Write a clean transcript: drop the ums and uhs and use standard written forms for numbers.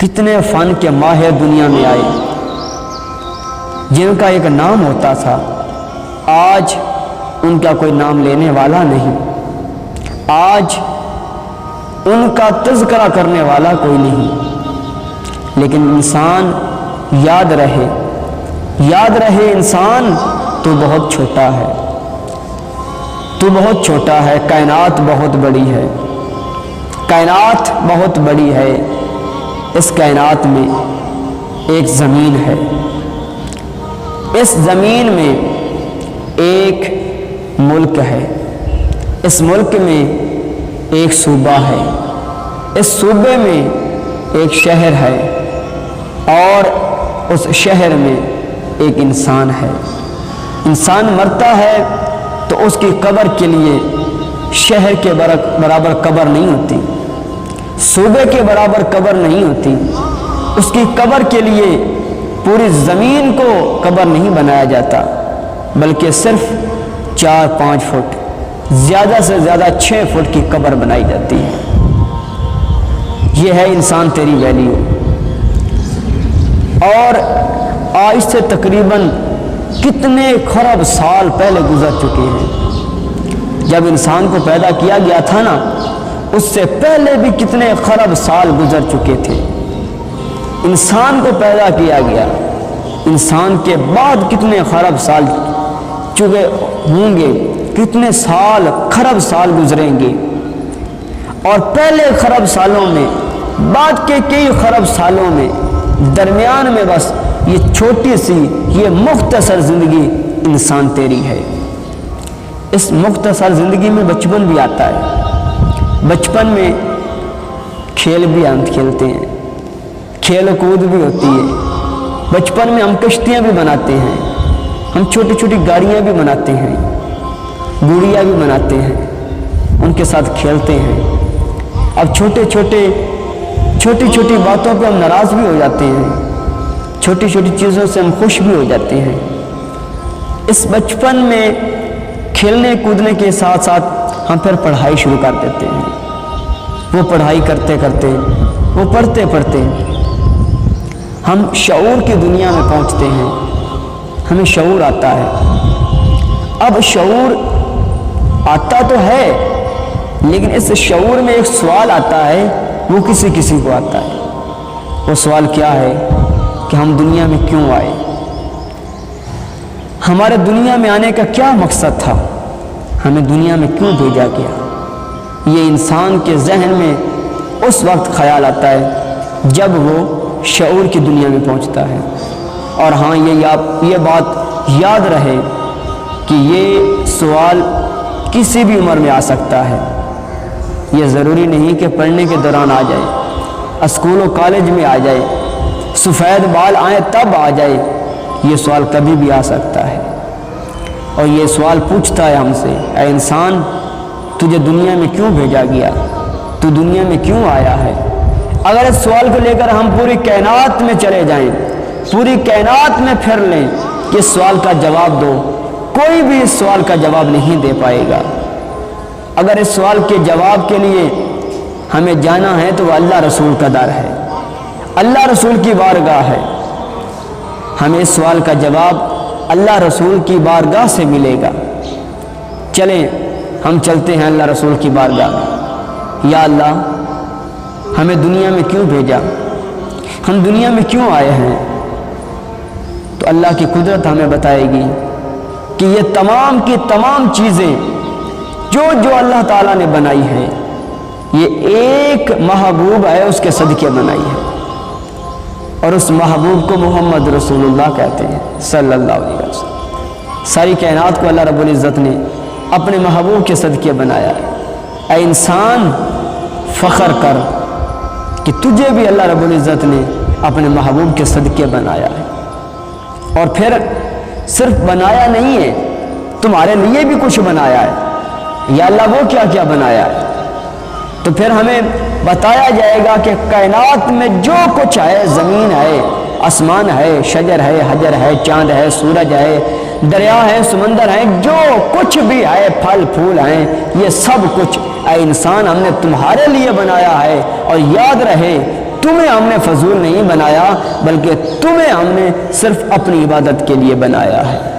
کتنے فن کے ماہر دنیا میں آئے جن کا ایک نام ہوتا تھا، آج ان کا کوئی نام لینے والا نہیں، آج ان کا تذکرہ کرنے والا کوئی نہیں۔ لیکن انسان یاد رہے انسان تو بہت چھوٹا ہے، تو بہت چھوٹا ہے، کائنات بہت بڑی ہے، کائنات بہت بڑی ہے۔ اس کائنات میں ایک زمین ہے، اس زمین میں ایک ملک ہے، اس ملک میں ایک صوبہ ہے، اس صوبے میں ایک شہر ہے، اور اس شہر میں ایک انسان ہے۔ انسان مرتا ہے تو اس کی قبر کے لیے شہر کے برابر قبر نہیں ہوتی، صوبے کے برابر قبر نہیں ہوتی، اس کی قبر کے لیے پوری زمین کو قبر نہیں بنایا جاتا، بلکہ صرف 4-5 فٹ، زیادہ سے زیادہ 6 فٹ کی قبر بنائی جاتی ہے۔ یہ ہے انسان تیری ویلیو۔ اور آج سے تقریباً کتنے خراب سال پہلے گزر چکے ہیں۔ جب انسان کو پیدا کیا گیا تھا نا، اس سے پہلے بھی کتنے خراب سال گزر چکے تھے۔ انسان کو پیدا کیا گیا، انسان کے بعد کتنے خراب سال چکے ہوں گے، کتنے سال خراب سال گزریں گے، اور پہلے خراب سالوں میں، بعد کے کئی خراب سالوں میں، درمیان میں بس یہ چھوٹی سی، یہ مختصر زندگی انسان تیری ہے۔ اس مختصر زندگی میں بچپن بھی آتا ہے، بچپن میں کھیل بھی ہم کھیلتے ہیں، کھیل و کود بھی ہوتی ہے، بچپن میں ہم کشتیاں بھی بناتے ہیں، ہم چھوٹی چھوٹی گاڑیاں بھی بناتے ہیں، گڑیا بھی بناتے ہیں، ان کے ساتھ کھیلتے ہیں۔ اب چھوٹی چھوٹی باتوں پہ ہم ناراض بھی ہو جاتے ہیں، چھوٹی چھوٹی چیزوں سے ہم خوش بھی ہو جاتے ہیں۔ اس بچپن میں کھیلنے کودنے کے ساتھ ساتھ ہم پھر پڑھائی شروع کر دیتے ہیں۔ وہ پڑھائی کرتے کرتے، وہ پڑھتے پڑھتے ہم شعور کی دنیا میں پہنچتے ہیں، ہمیں شعور آتا ہے۔ اب شعور آتا تو ہے، لیکن اس شعور میں ایک سوال آتا ہے، وہ کسی کسی کو آتا ہے۔ وہ سوال کیا ہے کہ ہم دنیا میں کیوں آئے، ہمارے دنیا میں آنے کا کیا مقصد تھا، ہمیں دنیا میں کیوں بھیجا گیا۔ یہ انسان کے ذہن میں اس وقت خیال آتا ہے جب وہ شعور کی دنیا میں پہنچتا ہے۔ اور ہاں، یہ بات یاد رہے کہ یہ سوال کسی بھی عمر میں آ سکتا ہے، یہ ضروری نہیں کہ پڑھنے کے دوران آ جائے، اسکول و کالج میں آ جائے، سفید بال آئیں تب آ جائے، یہ سوال کبھی بھی آ سکتا ہے۔ اور یہ سوال پوچھتا ہے ہم سے، اے انسان، تجھے دنیا میں کیوں بھیجا گیا، تو دنیا میں کیوں آیا ہے؟ اگر اس سوال کو لے کر ہم پوری کائنات میں چلے جائیں، پوری کائنات میں پھر لیں کہ اس سوال کا جواب دو، کوئی بھی اس سوال کا جواب نہیں دے پائے گا۔ اگر اس سوال کے جواب کے لیے ہمیں جانا ہے تو وہ اللہ رسول کا در ہے، اللہ رسول کی بارگاہ ہے، ہمیں اس سوال کا جواب اللہ رسول کی بارگاہ سے ملے گا۔ چلیں ہم چلتے ہیں اللہ رسول کی بارگاہ میں۔ یا اللہ، ہمیں دنیا میں کیوں بھیجا، ہم دنیا میں کیوں آئے ہیں؟ تو اللہ کی قدرت ہمیں بتائے گی کہ یہ تمام کی تمام چیزیں جو اللہ تعالیٰ نے بنائی ہیں، یہ ایک محبوب ہے، اس کے صدقے بنائی ہے، اور اس محبوب کو محمد رسول اللہ کہتے ہیں صلی اللہ علیہ وسلم۔ ساری کائنات کو اللہ رب العزت نے اپنے محبوب کے صدقے بنایا ہے۔ اے انسان، فخر کر کہ تجھے بھی اللہ رب العزت نے اپنے محبوب کے صدقے بنایا ہے، اور پھر صرف بنایا نہیں ہے، تمہارے لیے بھی کچھ بنایا ہے۔ یا اللہ، وہ کیا کیا بنایا ہے؟ تو پھر ہمیں بتایا جائے گا کہ کائنات میں جو کچھ ہے، زمین ہے، آسمان ہے، شجر ہے، حجر ہے، چاند ہے، سورج ہے، دریا ہے، سمندر ہے، جو کچھ بھی ہے، پھل پھول ہیں، یہ سب کچھ اے انسان ہم نے تمہارے لیے بنایا ہے۔ اور یاد رہے، تمہیں ہم نے فضول نہیں بنایا، بلکہ تمہیں ہم نے صرف اپنی عبادت کے لیے بنایا ہے۔